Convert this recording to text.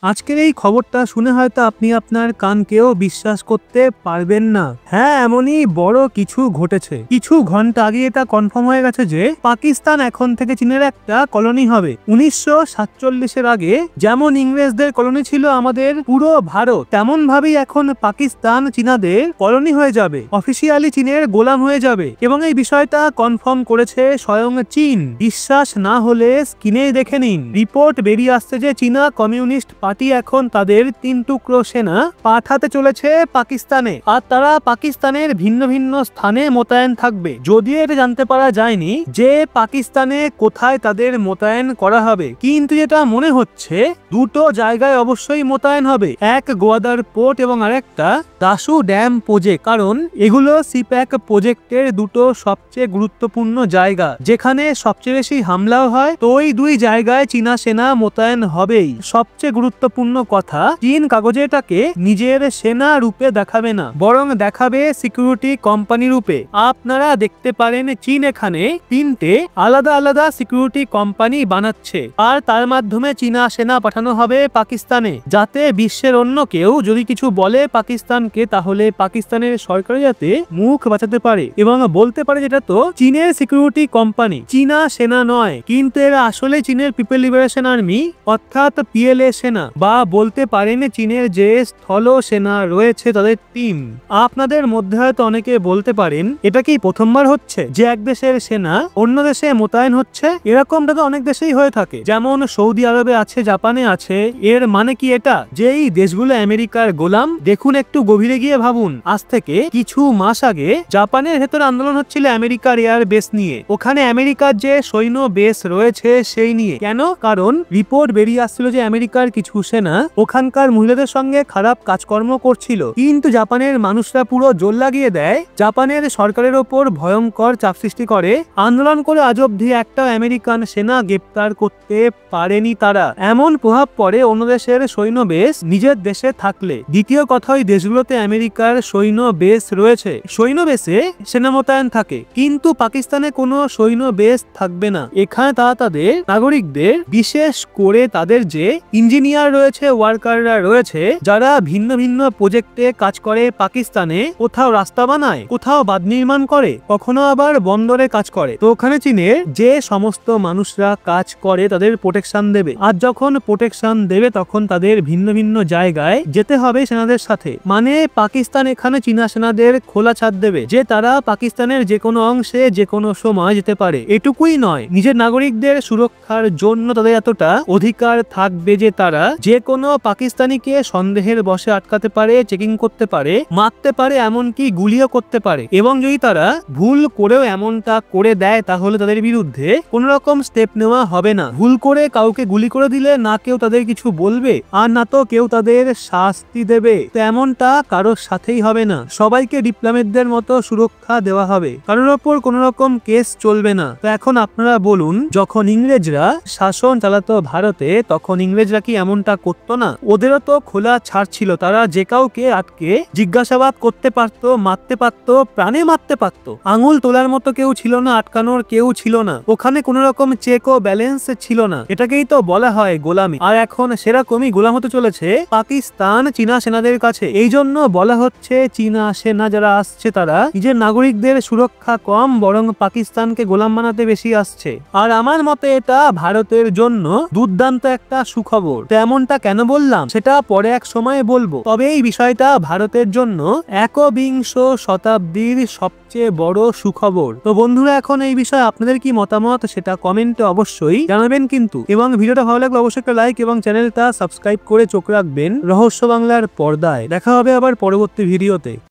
আজকের এই খবরটা শুনে হয়তো আপনি আপনার কানকেও বিশ্বাস করতে পারবেন না। হ্যাঁ, এমনই বড় কিছু ঘটেছে। কিছু ঘন্টা আগে এটা কনফার্ম হয়ে গেছে যে পাকিস্তান এখন থেকে চীনের একটা কলোনি হবে। 1947-এর আগে যেমন ইংরেজদের কলোনি ছিল আমাদের পুরো ভারত, তেমন ভাবেই এখন পাকিস্তান চীনাদের কলোনি হয়ে যাবে, অফিসিয়ালি চীনের গোলাম হয়ে যাবে। এবং এই বিষয়টা কনফার্ম করেছে স্বয়ং চীন। বিশ্বাস না হলে স্ক্রিনে দেখে নিন। রিপোর্ট বেরিয়ে আসছে যে চীনা কমিউনিস্ট পার্টি এখন তাদের 3 টুকরো সেনা পাঠাতে চলেছে পাকিস্তানে, আর তারা পাকিস্তানের ভিন্ন ভিন্ন স্থানে মোতায়েন থাকবে। যদিও এটা জানতে পারা যায়নি যে পাকিস্তানে কোথায় তাদের মোতায়েন করা হবে, কিন্তু যেটা মনে হচ্ছে দুটো জায়গায় অবশ্যই মোতায়েন হবে, এক গোয়াদার পোর্ট এবং আরেকটা দাসু ড্যাম প্রজেক্ট। কারণ এগুলো সিপ্যাক প্রজেক্টের দুটো সবচেয়ে গুরুত্বপূর্ণ জায়গা, যেখানে সবচেয়ে বেশি হামলাও হয়। তো ওই দুই জায়গায় চীনা সেনা মোতায়েন হবেই। সবচেয়ে গুরুত্বপূর্ণ কথা, চীন কাগজে এটাকে নিজের সেনা রূপে দেখাবে না, বরং দেখাবে সিকিউরিটি কোম্পানি রূপে। আপনারা দেখতে পারেন চীন এখানে 3টে আলাদা আলাদা সিকিউরিটি কোম্পানি বানাচ্ছে, আর তার মাধ্যমে চীনা সেনা পাঠানো হবে পাকিস্তানে, যাতে বিশ্বের অন্য কেউ যদি কিছু বলে পাকিস্তানকে, তাহলে পাকিস্তানের সরকার যাতে মুখ বাঁচাতে পারে এবং বলতে পারে যেটা তো চীনের সিকিউরিটি কোম্পানি, চীনা সেনা নয়, কিন্তু এরা আসলে চীনের পিপল লিবারেশন আর্মি অর্থাৎ পিএলএ সেনা, বা বলতে পারেন চীনের যে স্থল সেনা রয়েছে তাদের টিম। আপনাদের মধ্যে হয়তো অনেকে বলতে পারেন এটা কি প্রথমবার হচ্ছে যে এক দেশের সেনা অন্য দেশে মোতায়েন হচ্ছে? এরকমটা তো অনেক দেশেই হয়ে থাকে, যেমন সৌদি আরবে আছে, জাপানে আছে। এর মানে কি এটা যে এই দেশগুলো আমেরিকার গোলাম? দেখুন, একটু গভীরে গিয়ে ভাবুন। আজ থেকে কিছু মাস আগে জাপানের ভেতরে আন্দোলন হচ্ছিল আমেরিকার এয়ার বেস নিয়ে, ওখানে আমেরিকার যে সৈন্য বেস রয়েছে সেই নিয়ে। কেন? কারণ রিপোর্ট বেরিয়ে আসছিল যে আমেরিকার কিছু সেনা ওখানকার মহিলাদের সঙ্গে খারাপ কাজকর্ম করছিল, কিন্তু জাপানের মানুষরা পুরো জোর লাগিয়ে দেয়, জাপানের সরকারের ওপর ভয়ঙ্কর চাপ সৃষ্টি করে। আন্দোলন করে আজ অব্দি একটা আমেরিকান সেনা গ্রেপ্তার করতে পারেনি তারা। এমন প্রভাব পড়ে অন্য দেশের সৈন্য বেস নিজের দেশে থাকলে। দ্বিতীয় কথা, ওই দেশগুলোতে আমেরিকার সৈন্য বেস রয়েছে, সৈন্য বেসে সেনা মোতায়েন থাকে, কিন্তু পাকিস্তানে কোনো সৈন্য বেস থাকবে না। এখানে তারা তাদের নাগরিকদের, বিশেষ করে তাদের যে ইঞ্জিনিয়ার রয়েছে, ওয়ার্কাররা রয়েছে, যারা ভিন্ন ভিন্ন প্রজেক্টে কাজ করে পাকিস্তানে, কোথাও রাস্তা বানায়, কোথাও বাঁধ নির্মাণ করে, কখনো আবার বন্দরে কাজ করে, তো ওখানে চীনের যে সমস্ত মানুষরা কাজ করে তাদের প্রোটেকশন দেবে। আর যখন প্রোটেকশন দেবে তখন তাদের ভিন্ন ভিন্ন জায়গায় যেতে হবে সেনাদের সাথে। মানে পাকিস্তান এখানে চীনা সেনাদের খোলা ছাড় দেবে যে তারা পাকিস্তানের যে কোনো অংশে যে কোনো সময় যেতে পারে। এটুকুই নয়, নিজের নাগরিকদের সুরক্ষার জন্য তাদের এতটা অধিকার থাকবে যে তারা যে কোনো পাকিস্তানিকে সন্দেহের বশে আটকাতে পারে, চেকিং করতে পারে, মারতে পারে, এমনকি গুলিও করতে পারে। এবং যদি তারা ভুল করেও এমনটা করে দেয় তাহলে তাদের বিরুদ্ধে কোন রকম স্টেপ নেওয়া হবে না। ভুল করে কাউকে গুলি করে দিলে না কেউ তাদের কিছু বলবে, আর না তো কেউ তাদের শাস্তি দেবে। তো এমনটা কারোর সাথেই হবে না, সবাইকে ডিপ্লোমেটদের মতো সুরক্ষা দেওয়া হবে, কারোর ওপর কোন রকম কেস চলবে না। তো এখন আপনারা বলুন, যখন ইংরেজরা শাসন চালাতো ভারতে তখন ইংরেজরা কি এমনটা করতো না? ওদেরও তো খোলা ছাড় ছিল, তারা যে কাউকে আটকে জিজ্ঞাসাবাদ করতে পারতো, মারতে পারতো, প্রাণে মারতে পারতো। আঙুল তোলার মতো কেউ ছিল না, আটকানোর কেউ ছিল না, ওখানে কোন রকম চেক ও ব্যালেন্স ছিল না। এটাকেই তো বলা হয় গোলামি। আর এখন সেরকমই গোলাম হতে চলেছে পাকিস্তান চীনা সেনাদের কাছে। এই জন্য বলা হচ্ছে চীনা সেনা যারা আসছে তারা নিজের নাগরিকদের সুরক্ষা কম, বরং পাকিস্তানকে গোলাম বানাতে বেশি আসছে। আর আমার মতে এটা ভারতের জন্য দুর্দান্ত একটা সুখবর। তো এমনটা কেন বললাম সেটা পরে এক সময় বলবো, তবে এই বিষয়টা ভারতের জন্য একবিংশ শতাব্দীর সবচেয়ে বড় সুখবর। তো বন্ধুরা, এখন এই বিষয়ে আপনাদের কি মতামত সেটা কমেন্টে অবশ্যই জানাবেন কিন্তু। এবং ভিডিওটা ভালো লাগলে অবশ্যই একটা লাইক এবং চ্যানেলটা সাবস্ক্রাইব করে চোখ রাখবেন রহস্য বাংলার পর্দায়। দেখা হবে আবার পরবর্তী ভিডিওতে।